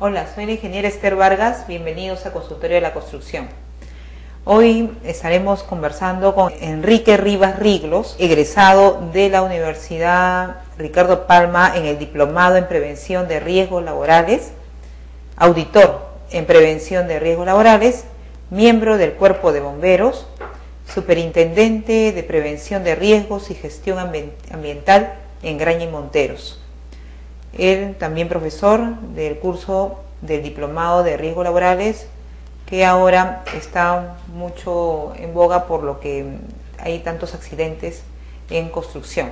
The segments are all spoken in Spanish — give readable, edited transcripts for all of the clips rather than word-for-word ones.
Hola, soy la ingeniera Esther Vargas, bienvenidos a Consultorio de la Construcción. Hoy estaremos conversando con Enrique Rivas Riglos, egresado de la Universidad Ricardo Palma en el Diplomado en Prevención de Riesgos Laborales, auditor en Prevención de Riesgos Laborales, miembro del Cuerpo de Bomberos, superintendente de Prevención de Riesgos y Gestión Ambiental en Graña y Monteros. Él también profesor del curso del Diplomado de Riesgos Laborales, que ahora está mucho en boga por lo que hay tantos accidentes en construcción.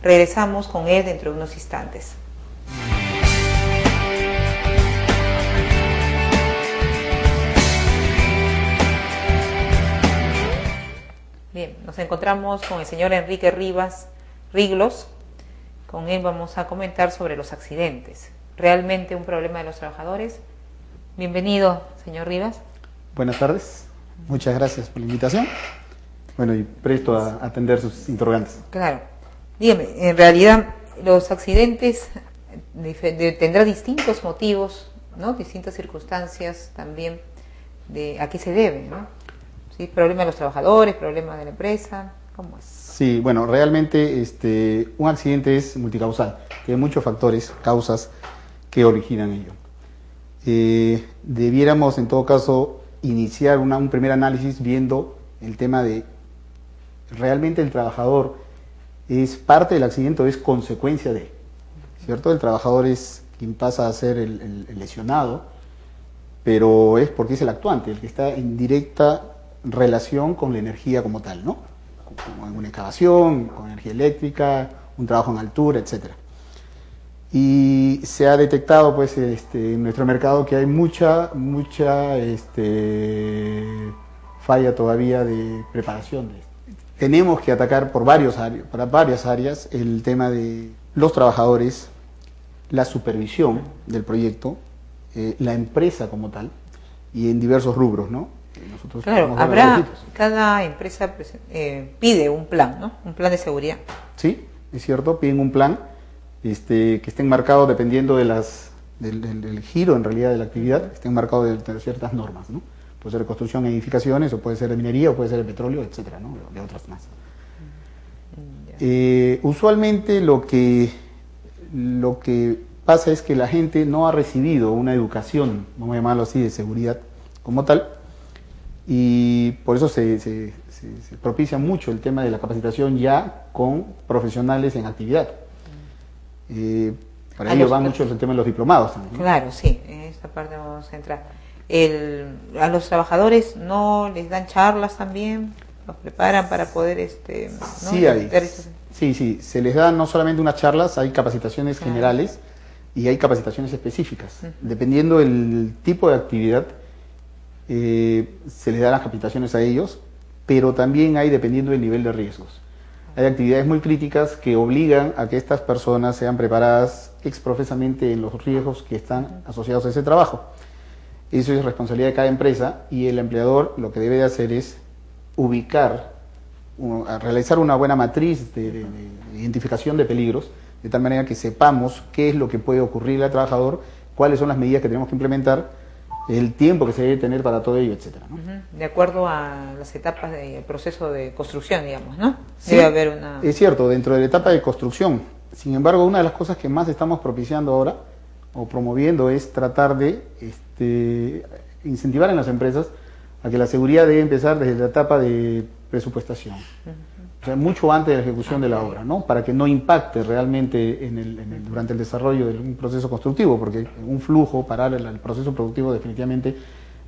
Regresamos con él dentro de unos instantes. Bien, nos encontramos con el señor Enrique Rivas Riglos. Con él vamos a comentar sobre los accidentes. ¿Realmente un problema de los trabajadores? Bienvenido, señor Rivas. Buenas tardes, muchas gracias por la invitación. Bueno, y presto a atender sus interrogantes. Claro. Dígame, en realidad los accidentes tendrán distintos motivos, ¿no? Distintas circunstancias también de a qué se debe, ¿no? ¿Sí? Problema de los trabajadores, problema de la empresa, ¿cómo es? Sí, bueno, realmente un accidente es multicausal, tiene muchos factores, causas que originan ello. Debiéramos en todo caso iniciar un primer análisis viendo el tema de realmente el trabajador es parte del accidente o es consecuencia de, ¿cierto? El trabajador es quien pasa a ser el lesionado, pero es porque es el actuante, el que está en directa relación con la energía como tal, ¿no? Con una excavación, con energía eléctrica, un trabajo en altura, etcétera. Y se ha detectado pues en nuestro mercado que hay mucha falla todavía de preparación de esto. Tenemos que atacar por varias áreas el tema de los trabajadores, la supervisión del proyecto, la empresa como tal y en diversos rubros, ¿no? Nosotros claro, cada empresa pide un plan, ¿no? Un plan de seguridad. Sí, es cierto, piden un plan que esté enmarcado dependiendo de del giro en realidad de la actividad, esté enmarcado de ciertas normas, ¿no? Puede ser de construcción e edificaciones, o puede ser de minería, o puede ser de petróleo, etcétera, ¿no? De otras más. Usualmente lo que pasa es que la gente no ha recibido una educación, vamos a llamarlo así, de seguridad como tal, y por eso se propicia mucho el tema de la capacitación ya con profesionales en actividad. Para ello va mucho el tema de los diplomados también, ¿no? Claro, sí, en esta parte vamos a entrar. A los trabajadores no les dan charlas también, los preparan para poder ¿no? Sí, sí, se les da no solamente unas charlas, hay capacitaciones generales y hay capacitaciones específicas. Dependiendo del tipo de actividad, se les da las capacitaciones a ellos, pero también hay dependiendo del nivel de riesgos. Hay actividades muy críticas que obligan a que estas personas sean preparadas exprofesamente en los riesgos que están asociados a ese trabajo. Eso es responsabilidad de cada empresa y el empleador lo que debe de hacer es ubicar, realizar una buena matriz de identificación de peligros, de tal manera que sepamos qué es lo que puede ocurrirle al trabajador, cuáles son las medidas que tenemos que implementar, el tiempo que se debe tener para todo ello, etcétera, ¿no? De acuerdo a las etapas del proceso de construcción, digamos, ¿no? Sí, debe haber una... Es cierto, dentro de la etapa de construcción. Sin embargo, una de las cosas que más estamos propiciando ahora, o promoviendo, es tratar de incentivar en las empresas a que la seguridad debe empezar desde la etapa de presupuestación. O sea, mucho antes de la ejecución de la obra, ¿no? Para que no impacte realmente durante el desarrollo de un proceso constructivo, porque un flujo, parar el proceso productivo definitivamente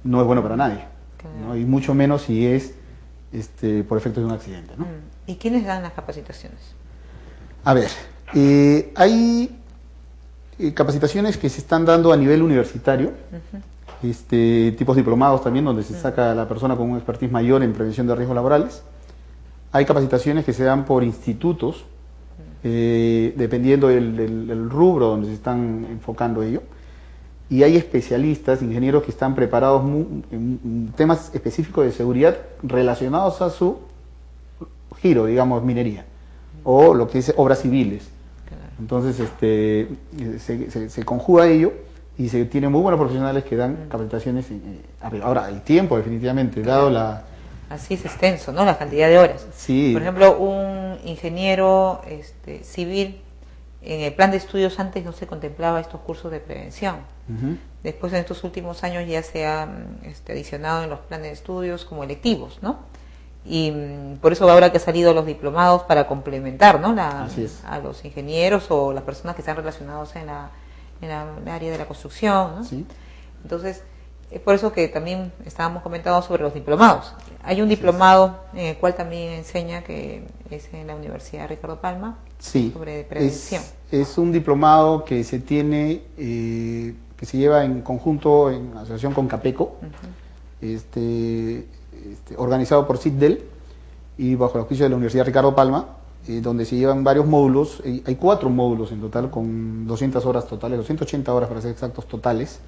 no es bueno para nadie, ¿no? Y mucho menos si es por efecto de un accidente, ¿no? ¿Y quiénes dan las capacitaciones? A ver, hay capacitaciones que se están dando a nivel universitario, tipos diplomados también, donde se saca a la persona con un expertise mayor en prevención de riesgos laborales. Hay capacitaciones que se dan por institutos, dependiendo del rubro donde se están enfocando ello. Y hay especialistas, ingenieros que están preparados en temas específicos de seguridad relacionados a su giro, digamos, minería, o lo que es obras civiles. Entonces se conjuga ello y se tienen muy buenos profesionales que dan capacitaciones arriba. Ahora, el tiempo definitivamente, dado la... Así es extenso, ¿no? La cantidad de horas. Sí. Por ejemplo, un ingeniero civil, en el plan de estudios antes no se contemplaba estos cursos de prevención. Después, en estos últimos años ya se ha adicionado en los planes de estudios como electivos, ¿no? Y por eso ahora que han salido los diplomados para complementar, ¿no? A los ingenieros o las personas que están relacionados en el área de la construcción, ¿no? Sí. Entonces, es por eso que también estábamos comentando sobre los diplomados. Hay un diplomado en el cual también enseña, que es en la Universidad Ricardo Palma, sobre prevención. Es un diplomado que se tiene, que se lleva en conjunto, en asociación con CAPECO, organizado por CITDEL y bajo el auspicio de la Universidad Ricardo Palma, donde se llevan varios módulos. Hay 4 módulos en total con 200 horas totales, 280 horas para ser exactos totales,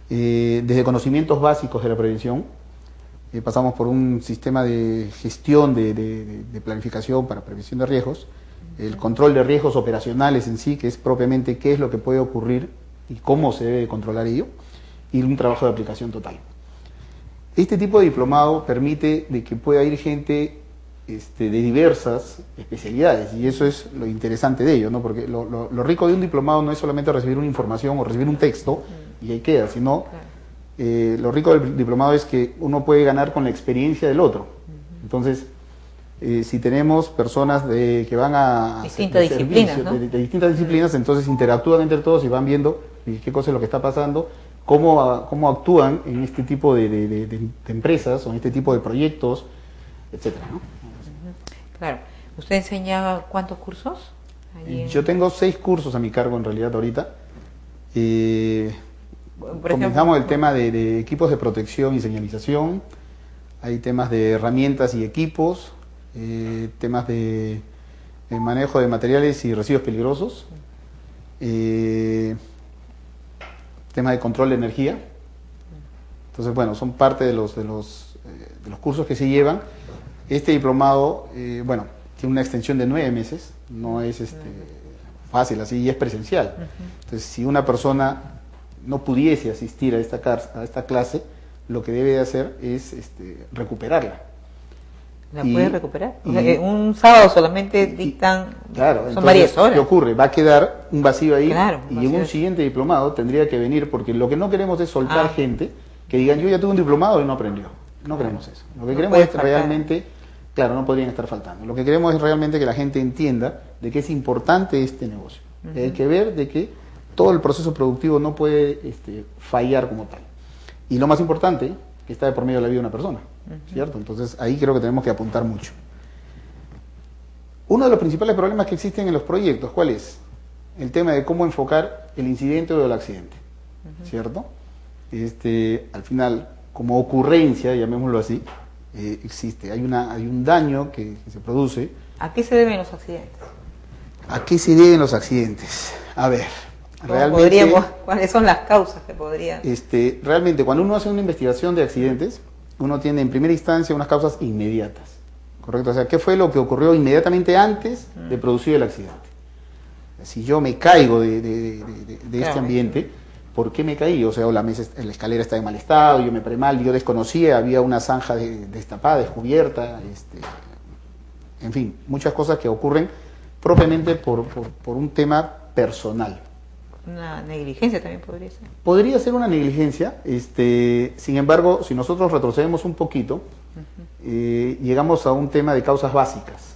desde conocimientos básicos de la prevención. Pasamos por un sistema de gestión de planificación para prevención de riesgos, el control de riesgos operacionales en sí, que es propiamente qué es lo que puede ocurrir y cómo se debe controlar ello, y un trabajo de aplicación total. Este tipo de diplomado permite de que pueda ir gente de diversas especialidades, y eso es lo interesante de ello, ¿no? Porque lo rico de un diplomado no es solamente recibir una información o recibir un texto y ahí queda, sino lo rico del diplomado es que uno puede ganar con la experiencia del otro. Entonces, si tenemos personas que van a distintas disciplinas, ¿no? de distintas disciplinas, entonces interactúan entre todos y van viendo qué cosa es lo que está pasando, cómo actúan en este tipo de empresas o en este tipo de proyectos, etcétera, ¿no? Claro. ¿Usted enseña cuántos cursos? Yo tengo 6 cursos a mi cargo en realidad ahorita. Comenzamos el tema de equipos de protección y señalización, hay temas de herramientas y equipos, temas de manejo de materiales y residuos peligrosos, temas de control de energía. Entonces, bueno, son parte de los cursos que se llevan. Este diplomado, bueno, tiene una extensión de 9 meses, no es fácil así, y es presencial. Entonces, si una persona no pudiese asistir a esta clase, lo que debe de hacer es recuperarla. ¿La puede recuperar? O sea, un sábado solamente dictan, claro, son varias horas. ¿Qué ocurre? Va a quedar un vacío ahí, claro, y en un siguiente diplomado tendría que venir, porque lo que no queremos es soltar gente que digan, yo ya tuve un diplomado y no aprendió. No queremos eso. Lo que queremos es realmente, claro, no podrían estar faltando. Lo que queremos es realmente que la gente entienda de que es importante este negocio. Hay que ver de que todo el proceso productivo no puede fallar como tal. Y lo más importante, que está de por medio de la vida de una persona, ¿cierto? Entonces ahí creo que tenemos que apuntar mucho. Uno de los principales problemas que existen en los proyectos, ¿cuál es? El tema de cómo enfocar el incidente o el accidente, ¿cierto? Al final, como ocurrencia, llamémoslo así, existe. Hay un daño que se produce. ¿A qué se deben los accidentes? ¿A qué se deben los accidentes? A ver, realmente, ¿cuáles son las causas que podrían? Realmente, cuando uno hace una investigación de accidentes, uno tiene en primera instancia unas causas inmediatas, ¿correcto? O sea, ¿qué fue lo que ocurrió inmediatamente antes de producir el accidente? Si yo me caigo de este ambiente, ¿por qué me caí? O sea, la escalera está en mal estado, yo me paré mal, yo desconocía, había una zanja destapada, descubierta, en fin, muchas cosas que ocurren propiamente por un tema personal. Una negligencia también podría ser. Podría ser una negligencia, sin embargo, si nosotros retrocedemos un poquito, llegamos a un tema de causas básicas.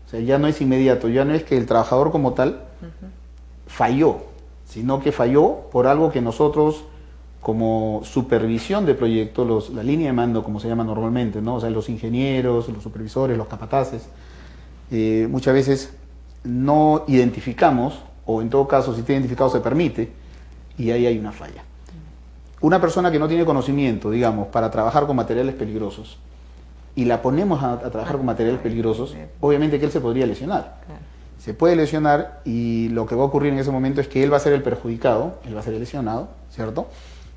O sea, ya no es inmediato, ya no es que el trabajador como tal falló, sino que falló por algo que nosotros, como supervisión de proyecto, la línea de mando, como se llama normalmente, ¿no? O sea, los ingenieros, los supervisores, los capataces, muchas veces no identificamos, o en todo caso, si está identificado, se permite, y ahí hay una falla. Una persona que no tiene conocimiento, digamos, para trabajar con materiales peligrosos, y la ponemos a trabajar con materiales peligrosos, obviamente que él se podría lesionar. Se puede lesionar, y lo que va a ocurrir en ese momento es que él va a ser el perjudicado, él va a ser el lesionado, ¿cierto?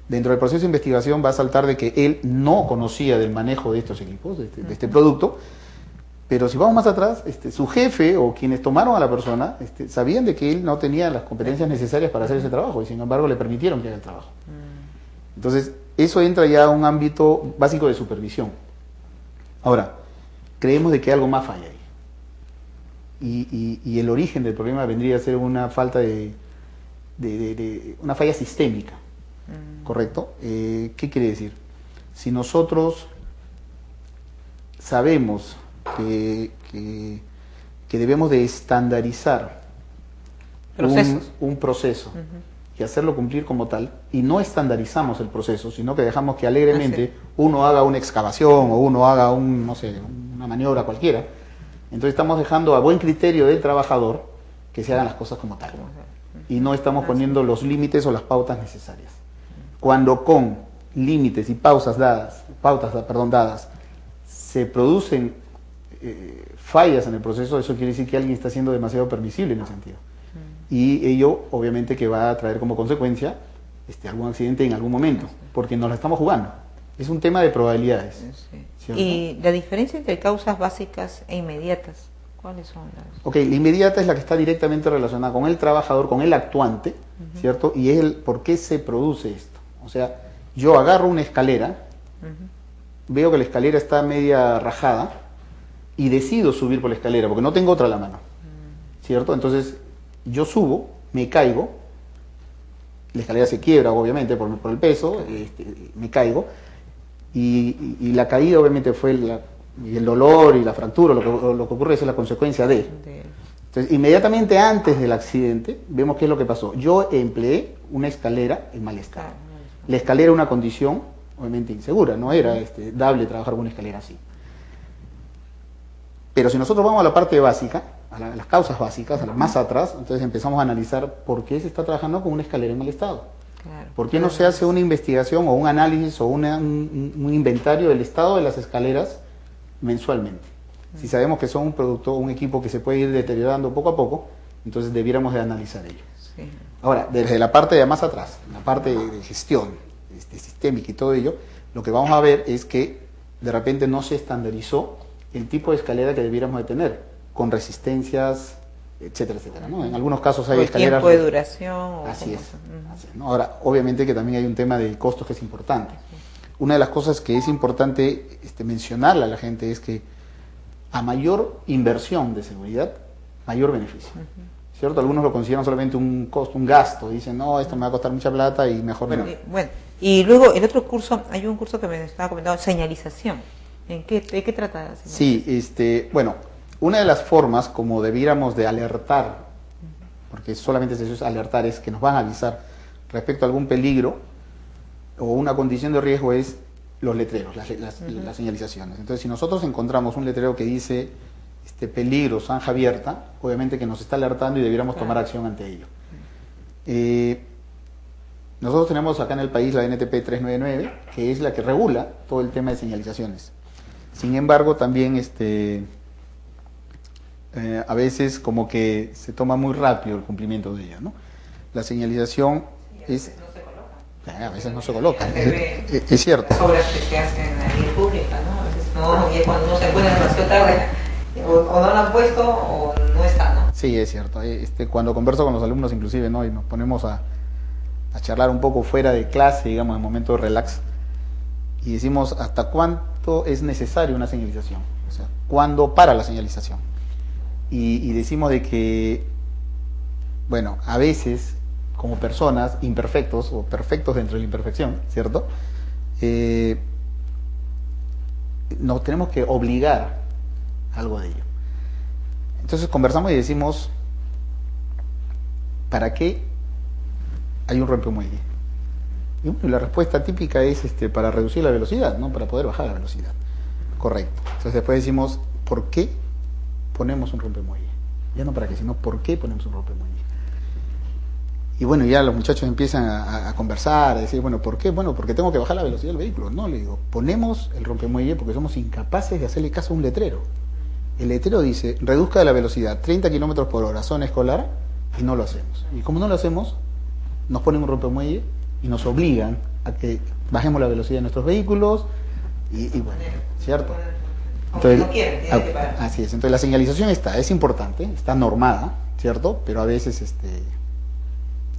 Dentro del proceso de investigación va a saltar de que él no conocía del manejo de estos equipos, de este producto, Pero si vamos más atrás, su jefe o quienes tomaron a la persona sabían de que él no tenía las competencias necesarias para hacer ese trabajo y sin embargo le permitieron que haga el trabajo. Entonces, eso entra ya a un ámbito básico de supervisión. Ahora, creemos de que algo más falla ahí. Y el origen del problema vendría a ser una falta de una falla sistémica, ¿correcto? ¿Qué quiere decir? Si nosotros sabemos que debemos de estandarizar un proceso y hacerlo cumplir como tal, y no estandarizamos el proceso, sino que dejamos que alegremente uno haga una excavación o uno haga no sé, una maniobra cualquiera, entonces estamos dejando a buen criterio del trabajador que se hagan las cosas como tal, y no estamos poniendo los límites o las pautas necesarias. Cuando con límites y pautas dadas se producen fallas en el proceso, eso quiere decir que alguien está siendo demasiado permisible en el sentido. Y ello obviamente que va a traer como consecuencia algún accidente en algún momento, porque nos la estamos jugando. Es un tema de probabilidades. Sí. ¿Y la diferencia entre causas básicas e inmediatas? ¿Cuáles son las? Ok, la inmediata es la que está directamente relacionada con el trabajador, con el actuante, ¿cierto? Y es el por qué se produce esto. O sea, yo agarro una escalera, veo que la escalera está media rajada, y decido subir por la escalera, porque no tengo otra a la mano, ¿cierto? Entonces, yo subo, me caigo, la escalera se quiebra, obviamente, por el peso, me caigo, y la caída, obviamente, fue el dolor y la fractura, lo que ocurre es la consecuencia de. Entonces, inmediatamente antes del accidente, vemos qué es lo que pasó. Yo empleé una escalera en mal estado. La escalera era una condición, obviamente, insegura, no era dable trabajar con una escalera así. Pero si nosotros vamos a la parte básica, a las causas básicas, a las más atrás, entonces empezamos a analizar por qué se está trabajando con una escalera en mal estado. Claro, ¿por qué no se hace una investigación o un análisis o un inventario del estado de las escaleras mensualmente? Si sabemos que son un equipo que se puede ir deteriorando poco a poco, entonces debiéramos de analizar ello. Sí. Ahora, desde la parte de más atrás, la parte de gestión sistémica y todo ello, lo que vamos a ver es que de repente no se estandarizó el tipo de escalera que debiéramos de tener, con resistencias, etcétera, etcétera, ¿no? En algunos casos hay escaleras... tiempo de duración. Así es, ¿no? Ahora, obviamente que también hay un tema de costos que es importante. Una de las cosas que es importante mencionarle a la gente es que a mayor inversión de seguridad, mayor beneficio, ¿cierto? Algunos lo consideran solamente un costo, un gasto, dicen, no, esto me va a costar mucha plata y mejor no. Bueno, y luego el otro curso, hay un curso que me estaba comentando, señalización. ¿De qué trata? Sí, bueno, una de las formas como debiéramos de alertar, porque solamente eso es alertar, es que nos van a avisar respecto a algún peligro o una condición de riesgo, es los letreros, las señalizaciones. Entonces, si nosotros encontramos un letrero que dice peligro, zanja abierta, obviamente que nos está alertando y debiéramos tomar acción ante ello. Nosotros tenemos acá en el país la NTP 399, que es la que regula todo el tema de señalizaciones. Sin embargo, también a veces como que se toma muy rápido el cumplimiento de ella, ¿no? La señalización es... A veces no se coloca, es cierto. Las obras que se hacen en la vía pública, ¿no? A veces no, y cuando no se encuentra demasiado tarde, o no lo han puesto o no está, ¿no? Sí, es cierto. Cuando converso con los alumnos inclusive, ¿no? Y nos ponemos a charlar un poco fuera de clase, digamos, en momento de relax, y decimos hasta cuánto es necesario una señalización, o sea, cuándo para la señalización. Y decimos de que, bueno, a veces, como personas imperfectos o perfectos dentro de la imperfección, ¿cierto? Nos tenemos que obligar a algo de ello. Entonces conversamos y decimos, ¿para qué hay un rompemuelle? Y bueno, la respuesta típica es para reducir la velocidad, ¿no? Para poder bajar la velocidad. Correcto. Entonces después decimos, ¿por qué ponemos un rompemuelle? Ya no para qué, sino ¿por qué ponemos un rompemuelle? Y bueno, ya los muchachos empiezan a conversar, a decir, bueno, ¿por qué? Bueno, porque tengo que bajar la velocidad del vehículo. No, le digo, ponemos el rompemuelle porque somos incapaces de hacerle caso a un letrero. El letrero dice, reduzca la velocidad 30 kilómetros por hora, zona escolar, y no lo hacemos. Y como no lo hacemos, nos ponen un rompemuelle y nos obligan a que bajemos la velocidad de nuestros vehículos y bueno, ¿cierto? Entonces, no quieren, tienen que parar. así es. Entonces la señalización es importante, está normada, ¿cierto? Pero a veces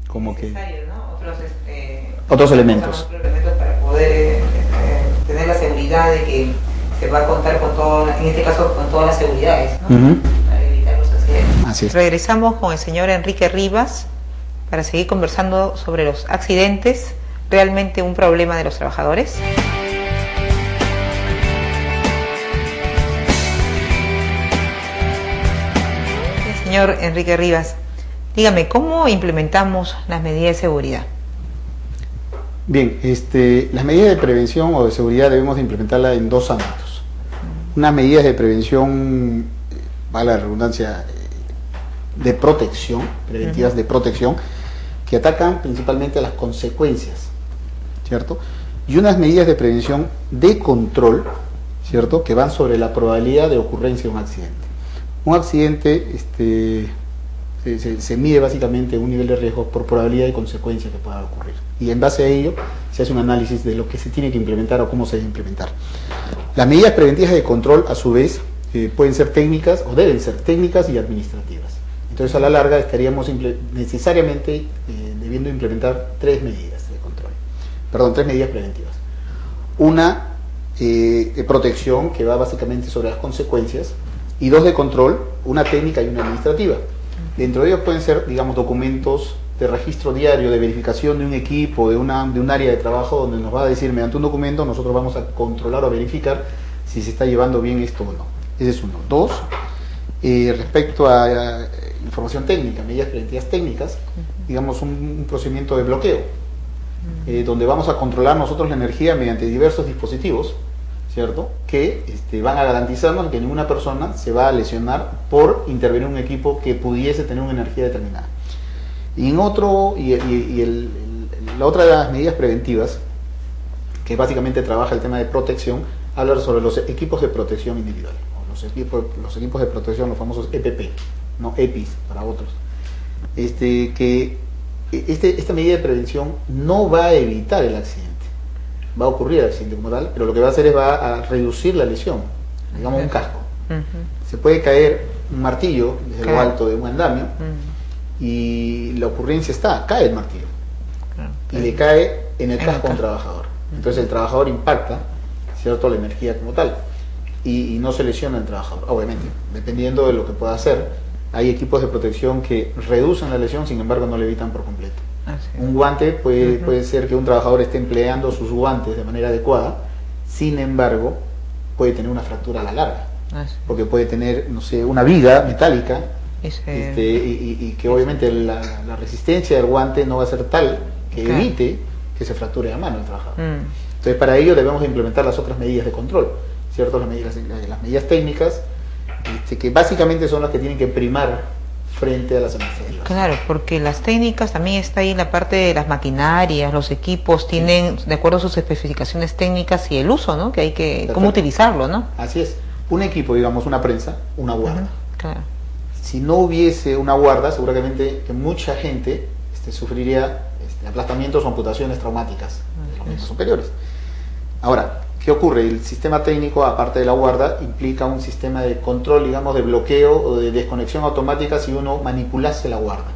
como que ¿no? otros elementos. Otros elementos para poder tener la seguridad de que se va a contar con todo, en este caso con todas las seguridades, ¿no? Para evitar los accidentes. Así es. Regresamos con el señor Enrique Rivas para seguir conversando sobre los accidentes, realmente un problema de los trabajadores. Señor Enrique Rivas, dígame, ¿cómo implementamos las medidas de seguridad? Bien, las medidas de prevención o de seguridad debemos de implementarlas en dos ámbitos. Unas medidas de prevención, vale la redundancia, de protección, preventivas de protección, que atacan principalmente a las consecuencias, ¿cierto? Y unas medidas de prevención de control, ¿cierto?, que van sobre la probabilidad de ocurrencia de un accidente. Un accidente se mide básicamente un nivel de riesgo por probabilidad y consecuencia que pueda ocurrir. Y en base a ello se hace un análisis de lo que se tiene que implementar o cómo se debe implementar. Las medidas preventivas de control, a su vez, pueden ser técnicas o deben ser técnicas y administrativas. Entonces, a la larga estaríamos necesariamente debiendo implementar tres medidas de control. Perdón, tres medidas preventivas. Una de protección, que va básicamente sobre las consecuencias, y dos de control, una técnica y una administrativa. Dentro de ellos pueden ser, digamos, documentos de registro diario, de verificación de un equipo, de un área de trabajo, donde nos va a decir, mediante un documento, nosotros vamos a controlar o verificar si se está llevando bien esto o no. Ese es uno. Dos, respecto a información técnica, medidas preventivas técnicas, digamos, un procedimiento de bloqueo, donde vamos a controlar nosotros la energía mediante diversos dispositivos, ¿cierto?, que van a garantizarnos que ninguna persona se va a lesionar por intervenir en un equipo que pudiese tener una energía determinada. Y la otra de las medidas preventivas, que básicamente trabaja el tema de protección, habla sobre los equipos de protección individual, o los equipos de protección, los famosos EPP, no EPIs para otros. Esta medida de prevención no va a evitar el accidente. Va a ocurrir el accidente como tal, pero lo que va a hacer es va a reducir la lesión, digamos un casco. Se puede caer un martillo desde lo alto de un andamio y la ocurrencia cae el martillo y le cae en el casco a un trabajador. Entonces el trabajador impacta, ¿cierto?, la energía como tal y no se lesiona el trabajador, obviamente, dependiendo de lo que pueda hacer. Hay equipos de protección que reducen la lesión, sin embargo no la evitan por completo. Un guante puede ser que un trabajador esté empleando sus guantes de manera adecuada, sin embargo puede tener una fractura a la larga, porque puede tener, no sé, una viga metálica y que obviamente la resistencia del guante no va a ser tal que evite que se fracture la mano el trabajador. Entonces, para ello debemos implementar las otras medidas de control, ¿cierto? Las medidas técnicas, que básicamente son las que tienen que primar frente a las administrativas. Claro, porque las técnicas también está ahí la parte de las maquinarias, los equipos tienen, de acuerdo a sus especificaciones técnicas y el uso, ¿no?, que hay que, Perfecto. cómo utilizarlo, ¿no? Así es. Un equipo, digamos, una prensa, una guarda. Claro. Si no hubiese una guarda, seguramente que mucha gente sufriría aplastamientos o amputaciones traumáticas de los miembros superiores. Ahora, ¿qué ocurre? El sistema técnico, aparte de la guarda, implica un sistema de control, digamos, de bloqueo o de desconexión automática si uno manipulase la guarda.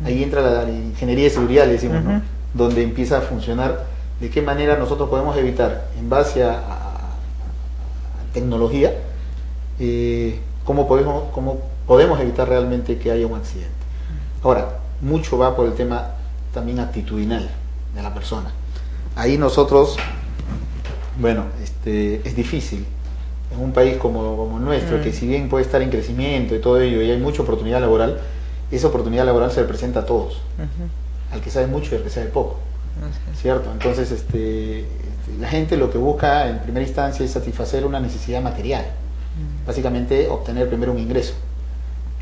Ahí entra la ingeniería de seguridad, le decimos, ¿no?, donde empieza a funcionar de qué manera nosotros podemos evitar, en base a tecnología, cómo podemos evitar realmente que haya un accidente. Ahora, mucho va por el tema también actitudinal de la persona. Ahí nosotros, bueno, es difícil en un país como el nuestro, que si bien puede estar en crecimiento y todo ello, y hay mucha oportunidad laboral, esa oportunidad laboral se le presenta a todos, al que sabe mucho y al que sabe poco, ¿cierto? Entonces, la gente lo que busca en primera instancia es satisfacer una necesidad material, básicamente obtener primero un ingreso,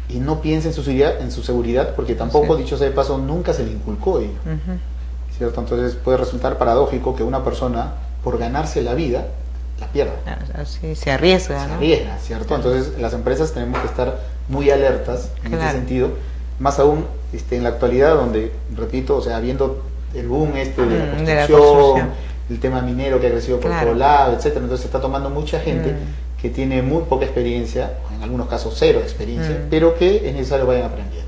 y no piensa en su seguridad, porque tampoco, dicho sea de paso, nunca se le inculcó ello, ¿cierto? Entonces puede resultar paradójico que una persona, por ganarse la vida, la pierda. Así se arriesga, Se ¿no? arriesga, ¿cierto? Entonces las empresas tenemos que estar muy alertas en ese sentido, más aún en la actualidad, donde, repito, o sea, viendo el boom de la construcción, el tema minero que ha crecido por todo lado, etcétera, entonces se está tomando mucha gente que tiene muy poca experiencia, o en algunos casos cero experiencia, pero que es necesario vayan aprendiendo.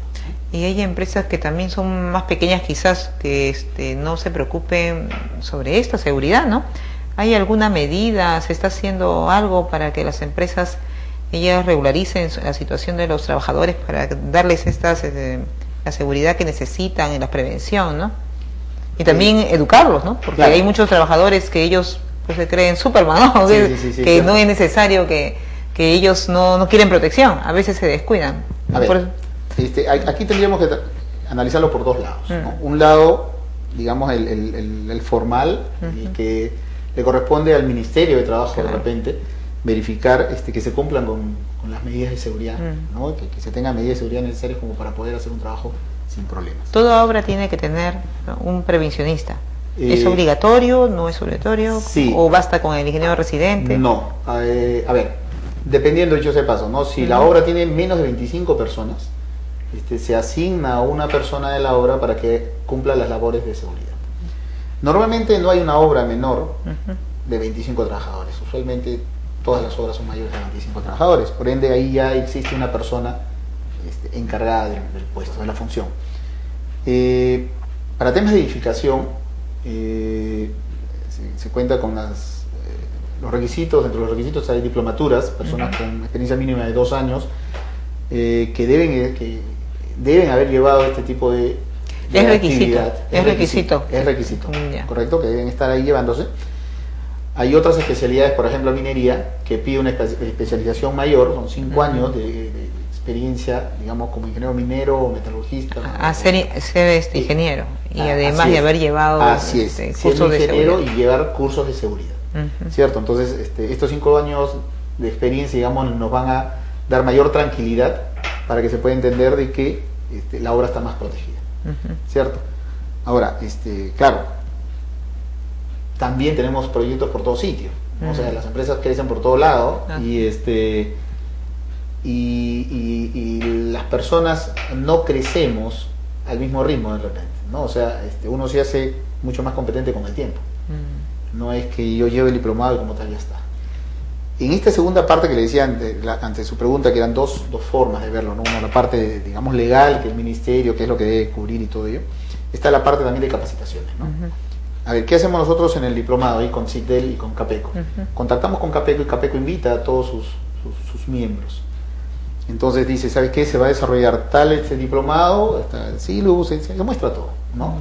Y hay empresas que también son más pequeñas quizás que no se preocupen sobre esta seguridad, ¿no? ¿Hay alguna medida, se está haciendo algo para que las empresas ellas regularicen la situación de los trabajadores para darles la seguridad que necesitan en la prevención, ¿no? Y también educarlos, ¿no? Porque hay muchos trabajadores que ellos pues se creen Superman, ¿no? Que no es necesario que ellos no quieren protección, a veces se descuidan. A ver, aquí tendríamos que analizarlo por dos lados, ¿no? Un lado, digamos, el formal, y que le corresponde al Ministerio de Trabajo de repente verificar que se cumplan con las medidas de seguridad, ¿no? Que se tengan medidas de seguridad necesarias como para poder hacer un trabajo sin problemas. Toda obra tiene que tener un prevencionista. ¿Es obligatorio? ¿No es obligatorio? Sí. ¿O basta con el ingeniero residente? No. A ver, dependiendo dicho sea paso, ¿no? Si la obra tiene menos de 25 personas, se asigna a una persona de la obra para que cumpla las labores de seguridad. Normalmente no hay una obra menor de 25 trabajadores. Usualmente todas las obras son mayores de 25 trabajadores. Por ende, ahí ya existe una persona encargada del puesto, de la función. Para temas de edificación, se cuenta con los requisitos. Entre los requisitos hay diplomaturas, personas con experiencia mínima de 2 años, que deben haber llevado este tipo de actividad. Es requisito, correcto, que deben estar ahí llevándose. Hay otras especialidades, por ejemplo minería, que pide una especialización mayor, son 5 años de experiencia, digamos, como ingeniero minero o metalurgista. Ser ingeniero, y además de haber llevado cursos de seguridad. Y llevar cursos de seguridad, ¿cierto? Entonces, estos 5 años de experiencia, digamos, nos van a dar mayor tranquilidad para que se pueda entender de que la obra está más protegida, ¿cierto? Ahora, claro, también tenemos proyectos por todo sitio, ¿no? O sea, las empresas crecen por todo lado y las personas no crecemos al mismo ritmo de repente, ¿no? O sea, uno se hace mucho más competente con el tiempo. No es que yo lleve el diplomado y como tal ya está. En esta segunda parte que le decía ante su pregunta, que eran dos formas de verlo, ¿no? Una, la parte, digamos, legal, que el ministerio, que es lo que debe cubrir y todo ello. Está la parte también de capacitaciones, ¿no? A ver, ¿qué hacemos nosotros en el diplomado ahí con CITEL y con CAPECO? Contactamos con CAPECO y CAPECO invita a todos sus miembros. Entonces dice, ¿sabes qué? Se va a desarrollar tal diplomado, se muestra todo, ¿no?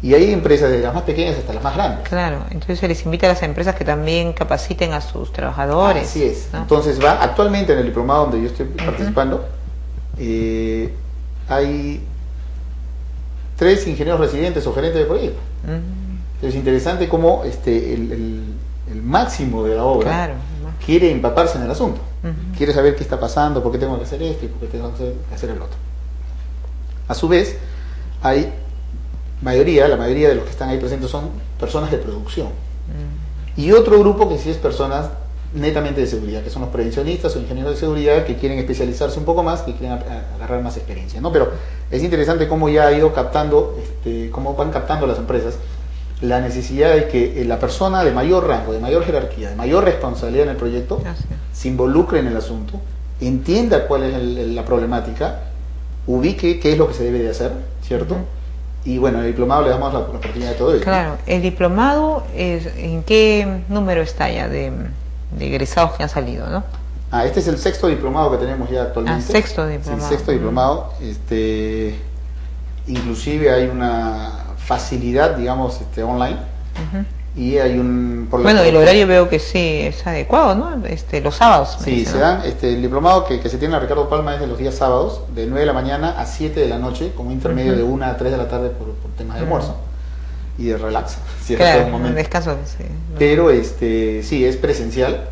Y hay empresas desde las más pequeñas hasta las más grandes. Claro, entonces se les invita a las empresas que también capaciten a sus trabajadores. Así es, ¿no? Entonces actualmente en el diplomado donde yo estoy participando, hay 3 ingenieros residentes o gerentes de proyecto. Es interesante cómo el máximo de la obra quiere empaparse en el asunto, quiere saber qué está pasando, por qué tengo que hacer esto y por qué tengo que hacer el otro. A su vez, hay la mayoría de los que están ahí presentes son personas de producción, y otro grupo que sí es personas netamente de seguridad, que son los prevencionistas o ingenieros de seguridad que quieren especializarse un poco más, que quieren agarrar más experiencia, ¿no? Pero es interesante cómo ya ha ido captando, cómo van captando las empresas la necesidad de que la persona de mayor rango, de mayor jerarquía, de mayor responsabilidad en el proyecto, se involucre en el asunto, entienda cuál es la problemática, ubique qué es lo que se debe de hacer, ¿cierto? Y bueno, el diplomado le damos la oportunidad de todo ello. Claro, el diplomado, ¿en qué número está ya de egresados que han salido, no? Este es el 6º diplomado que tenemos ya actualmente. Sexto diplomado. Sí, el 6º diplomado. Inclusive hay una facilidad, digamos, online. Y hay bueno, el horario veo que sí es adecuado, ¿no? Los sábados. Sí, se dan, el diplomado que se tiene a Ricardo Palma es de los días sábados, de 9 de la mañana a 7 de la noche, con un intermedio de 1 a 3 de la tarde por temas de almuerzo y de relax. Claro, un descanso. Sí. Pero sí, es presencial,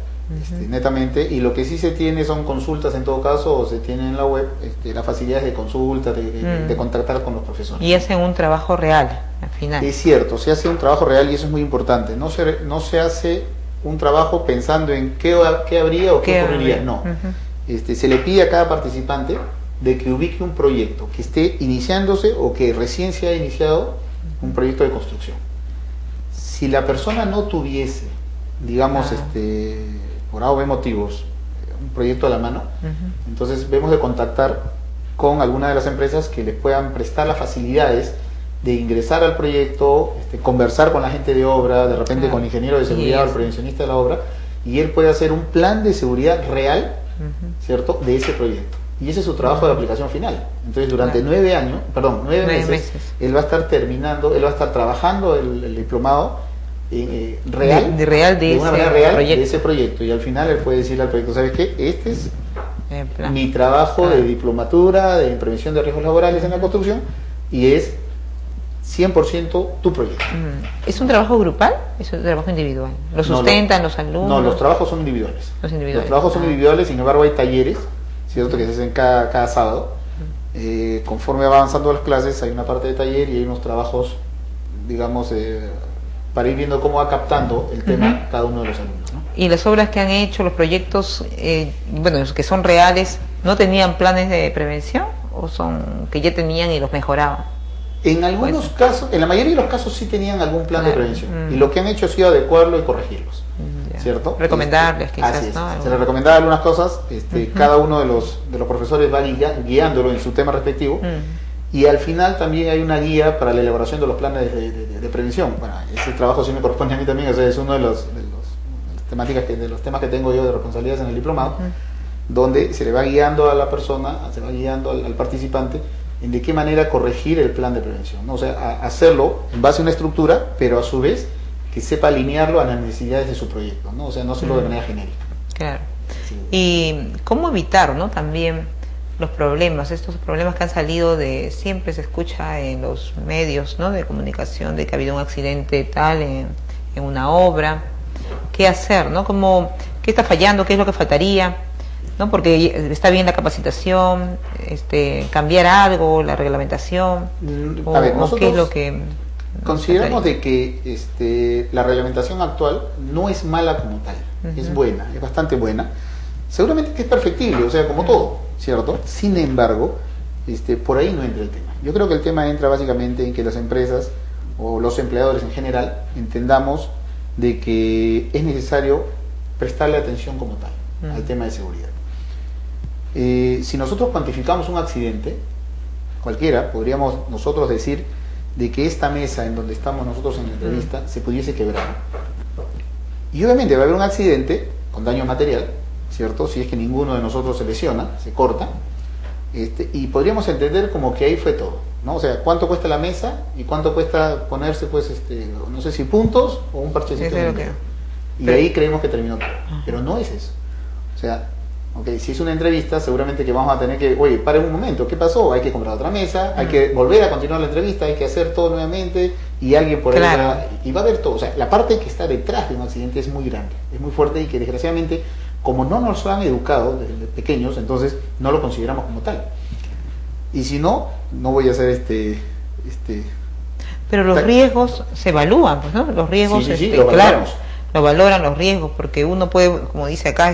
netamente, y lo que sí se tiene son consultas en todo caso, o se tiene en la web las facilidades de consulta, de contactar con los profesores. Y hacen un trabajo real, al final. Es cierto, se hace un trabajo real y eso es muy importante. No se hace un trabajo pensando en qué habría o qué ocurriría, no. Se le pide a cada participante de que ubique un proyecto que esté iniciándose o que recién se ha iniciado un proyecto de construcción. Si la persona no tuviese, digamos, por A o B motivos, un proyecto a la mano. Entonces vemos de contactar con alguna de las empresas que les puedan prestar las facilidades de ingresar al proyecto, conversar con la gente de obra, de repente con el ingeniero de seguridad o el prevencionista de la obra, y él puede hacer un plan de seguridad real, ¿cierto?, de ese proyecto. Y ese es su trabajo de aplicación final. Entonces durante 9 meses, él va a estar terminando, él va a estar trabajando el diplomado real, de una manera real de ese proyecto. Y al final él puede decirle al proyecto, ¿sabes qué? Este es mi trabajo de diplomatura, de prevención de riesgos laborales en la construcción, y es 100% tu proyecto. ¿Es un trabajo grupal? ¿Es un trabajo individual? ¿Lo sustentan los alumnos? No, los trabajos son individuales. Los trabajos son individuales, sin embargo hay talleres, ¿cierto?, que se hacen cada sábado. Conforme va avanzando las clases hay una parte de taller y hay unos trabajos, digamos, para ir viendo cómo va captando el tema cada uno de los alumnos, ¿no? Y las obras que han hecho, los proyectos, bueno, los que son reales, ¿no tenían planes de prevención o son que ya tenían y los mejoraban? En algunos casos, en la mayoría de los casos sí tenían algún plan de prevención, y lo que han hecho ha sido adecuarlo y corregirlos, ¿cierto? Recomendarles quizás, así es, ¿no? Se les recomendaba algunas cosas, cada uno de los profesores va guiándolo en su tema respectivo, y al final también hay una guía para la elaboración de los planes de prevención. Bueno, ese trabajo sí me corresponde a mí también, o sea, es uno de los temas que tengo yo de responsabilidades en el diplomado, donde se le va guiando a la persona, se va guiando al participante en de qué manera corregir el plan de prevención, ¿no? O sea, hacerlo en base a una estructura, pero a su vez que sepa alinearlo a las necesidades de su proyecto, ¿no? O sea, no hacerlo de manera genérica. Claro. Sí. Y cómo evitar, ¿no?, también los problemas, estos problemas que han salido siempre se escucha en los medios, ¿no?, de comunicación, de que ha habido un accidente tal en una obra. ¿Qué hacer, no? ¿Qué está fallando? ¿Qué es lo que faltaría? ¿No? Porque está bien la capacitación, cambiar algo, la reglamentación, a ver, nosotros qué es lo que consideramos de que la reglamentación actual no es mala como tal, es buena, es bastante buena, seguramente que es perfectible, o sea, como todo, ¿cierto? Sin embargo, por ahí no entra el tema. Yo creo que el tema entra básicamente en que las empresas o los empleadores en general entendamos de que es necesario prestarle atención como tal al tema de seguridad. Si nosotros cuantificamos un accidente, cualquiera, podríamos nosotros decir de que esta mesa en donde estamos nosotros en la entrevista se pudiese quebrar. Y obviamente va a haber un accidente con daño material, ¿cierto? Si es que ninguno de nosotros se lesiona, se corta, y podríamos entender como que ahí fue todo, ¿no? O sea, ¿cuánto cuesta la mesa y cuánto cuesta ponerse, pues, no sé si puntos o un parchecito? Y ahí creemos que terminó todo. Pero no es eso. O sea, okay, si es una entrevista, seguramente que vamos a tener que, oye, paren un momento, ¿qué pasó? Hay que comprar otra mesa, hay que volver a continuar la entrevista, hay que hacer todo nuevamente, y alguien por ahí y va a haber todo. O sea, la parte que está detrás de un accidente es muy grande, es muy fuerte, y que desgraciadamente, como no nos han educado desde pequeños, entonces no lo consideramos como tal. Y si no, no voy a hacer Pero los riesgos se evalúan, pues, ¿no? Los riesgos, claro, lo valoran los riesgos, porque uno puede, como dice acá,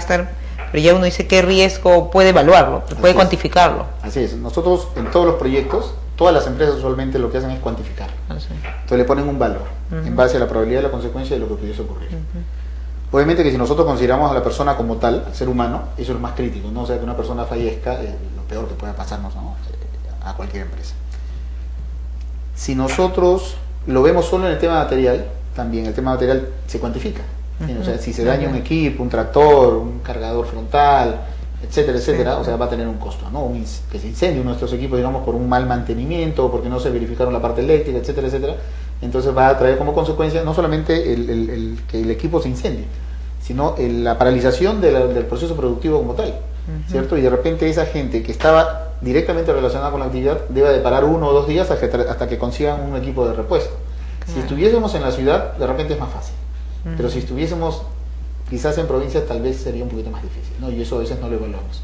pero ya uno dice qué riesgo puede evaluarlo, puede cuantificarlo. Así es. Nosotros en todos los proyectos, todas las empresas usualmente lo que hacen es cuantificar. Entonces le ponen un valor en base a la probabilidad de la consecuencia de lo que pudiese ocurrir. Obviamente que si nosotros consideramos a la persona como tal, al ser humano, eso es lo más crítico, ¿no? O sea, que una persona fallezca es lo peor que pueda pasarnos, ¿no?, a cualquier empresa. Si nosotros lo vemos solo en el tema material, también el tema material se cuantifica. O sea, si se daña un equipo, un tractor, un cargador frontal, etcétera, etcétera, o sea, va a tener un costo, ¿no? Que se incendie uno de nuestros equipos, digamos, por un mal mantenimiento, porque no se verificaron la parte eléctrica, etcétera, etcétera, entonces va a traer como consecuencia no solamente que el equipo se incendie, sino la paralización del proceso productivo como tal, ¿cierto? Y de repente esa gente que estaba directamente relacionada con la actividad debe de parar 1 o 2 días hasta que consigan un equipo de repuesto. Si estuviésemos en la ciudad, de repente es más fácil. Pero si estuviésemos quizás en provincias, tal vez sería un poquito más difícil, ¿no? Y eso a veces no lo evaluamos.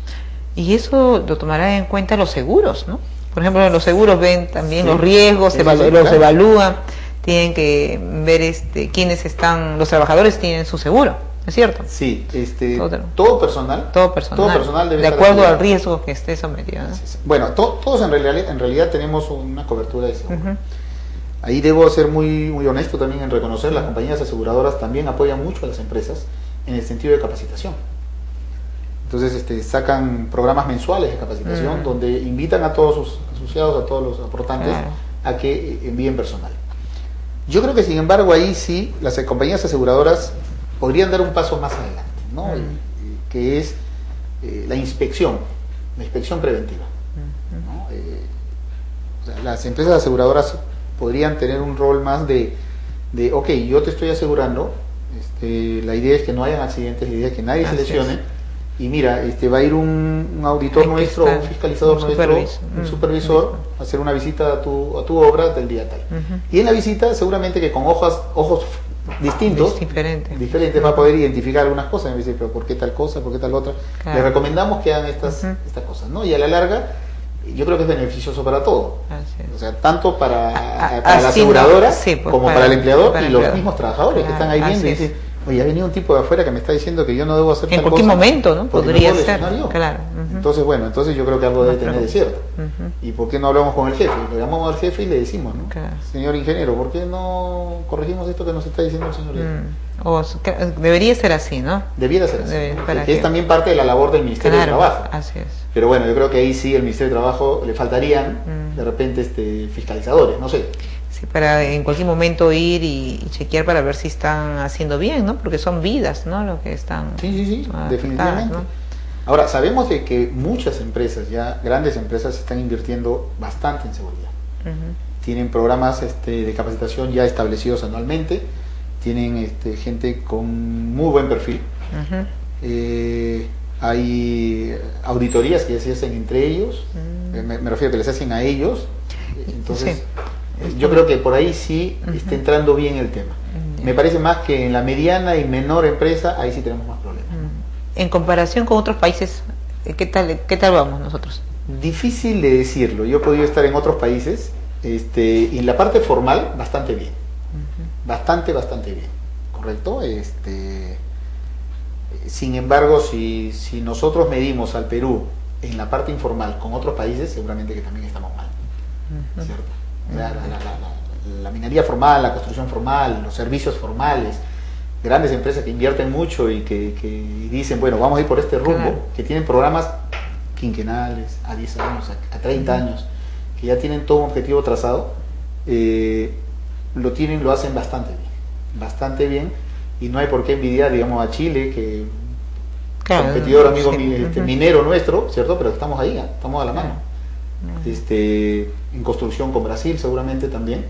Y eso lo tomarán en cuenta los seguros, ¿no? Por ejemplo, los seguros ven también los riesgos, los evalúan, tienen que ver quiénes están, los trabajadores tienen su seguro, ¿es cierto? Sí, todo personal debe de acuerdo al riesgo que esté sometido, ¿no? Bueno, todos en realidad tenemos una cobertura de seguro. Ahí debo ser muy honesto también en reconocer, las compañías aseguradoras también apoyan mucho a las empresas en el sentido de capacitación. Entonces sacan programas mensuales de capacitación donde invitan a todos sus asociados, a todos los aportantes, a que envíen personal. Yo creo que, sin embargo, ahí sí las compañías aseguradoras podrían dar un paso más adelante, ¿no? Que es la inspección preventiva, ¿no? O sea, las empresas aseguradoras podrían tener un rol más de ok, yo te estoy asegurando, la idea es que no hayan accidentes, la idea es que nadie se lesione, y mira, va a ir un auditor nuestro, un fiscalizador nuestro, un supervisor, a hacer una visita a tu obra del día tal. Y en la visita, seguramente que con ojos distintos, diferentes, va a poder identificar algunas cosas. Me dice, pero ¿por qué tal cosa? ¿Por qué tal otra? Le recomendamos que hagan estas cosas, ¿no? Y a la larga, yo creo que es beneficioso para todo. O sea, tanto para la aseguradora como para el empleador y los mismos trabajadores que están ahí viendo y dicen, oye, ha venido un tipo de afuera que me está diciendo que yo no debo hacer tal cosa. En cualquier momento, ¿no? Podría ser. Claro. Entonces, bueno, yo creo que algo debe tener de cierto. ¿Y por qué no hablamos con el jefe? Lo llamamos al jefe y le decimos, ¿no? Señor ingeniero, ¿por qué no corregimos esto que nos está diciendo el señor? Debería ser así, ¿no? Debiera ser así. Que es también parte de la labor del Ministerio de Trabajo. Así es. Pero bueno, yo creo que ahí sí el Ministerio de Trabajo le faltarían de repente fiscalizadores, no sé. Sí, para en cualquier momento ir y chequear para ver si están haciendo bien, ¿no? Porque son vidas, ¿no? Lo que están... Sí, definitivamente. ¿No? Ahora, sabemos de que muchas empresas, ya grandes empresas, están invirtiendo bastante en seguridad. Tienen programas de capacitación ya establecidos anualmente, tienen gente con muy buen perfil. Hay auditorías que se hacen entre ellos, me refiero a que les hacen a ellos, entonces... Yo creo que por ahí sí está entrando bien el tema. Me parece más que en la mediana y menor empresa, ahí sí tenemos más problemas. En comparación con otros países, ¿qué tal vamos nosotros? Difícil de decirlo. Yo he podido estar en otros países y en la parte formal, bastante bien. Bastante bien. ¿Correcto? Sin embargo, si nosotros medimos al Perú en la parte informal con otros países, seguramente que también estamos mal. ¿Cierto? La minería formal, la construcción formal, los servicios formales, grandes empresas que invierten mucho y que dicen, bueno, vamos a ir por este rumbo, que tienen programas quinquenales, a 10 años, a 30 años, que ya tienen todo un objetivo trazado, lo hacen bastante bien, y no hay por qué envidiar, digamos, a Chile, que competidor amigo minero nuestro, ¿cierto? Pero estamos ahí, estamos a la mano. En construcción con Brasil seguramente también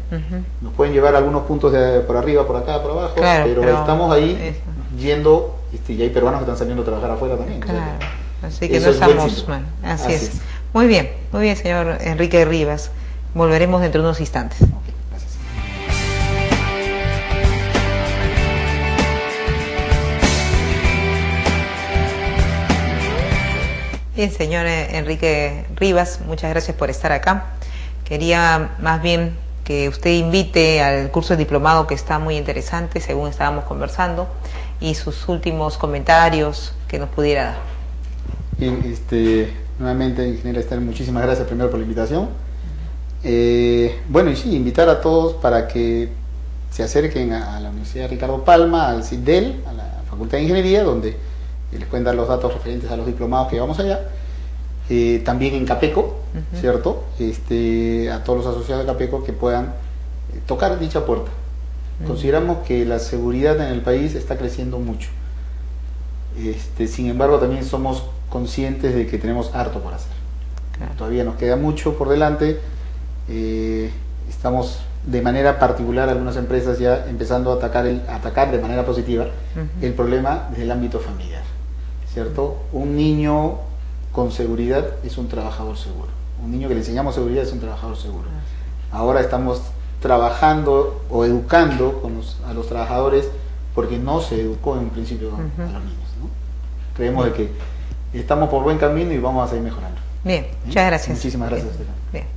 nos pueden llevar algunos puntos por arriba, por acá, por abajo, pero estamos ahí yendo, y hay peruanos que están saliendo a trabajar afuera también. Así que no estamos mal. Así es. Muy bien, señor Enrique Rivas. Volveremos dentro de unos instantes. Gracias. Bien, señor Enrique Rivas, muchas gracias por estar acá. Quería más bien que usted invite al curso de diplomado, que está muy interesante, según estábamos conversando, y sus últimos comentarios que nos pudiera dar. Bien, nuevamente, ingeniera Esther, muchísimas gracias primero por la invitación. Bueno, y sí, invitar a todos para que se acerquen a la Universidad Ricardo Palma, al CIDEL, a la Facultad de Ingeniería, donde les pueden dar los datos referentes a los diplomados que llevamos allá. También en Capeco, ¿cierto? A todos los asociados de Capeco que puedan tocar dicha puerta. Consideramos que la seguridad en el país está creciendo mucho. Sin embargo, también somos conscientes de que tenemos harto por hacer. Todavía nos queda mucho por delante. Estamos de manera particular, algunas empresas ya empezando a atacar de manera positiva el problema desde el ámbito familiar, ¿cierto? Un niño con seguridad es un trabajador seguro. Un niño que le enseñamos seguridad es un trabajador seguro. Ahora estamos trabajando o educando a los trabajadores porque no se educó en un principio a los niños, ¿no? Creemos de que estamos por buen camino y vamos a seguir mejorando. Bien, muchas gracias. Muchísimas gracias. Bien.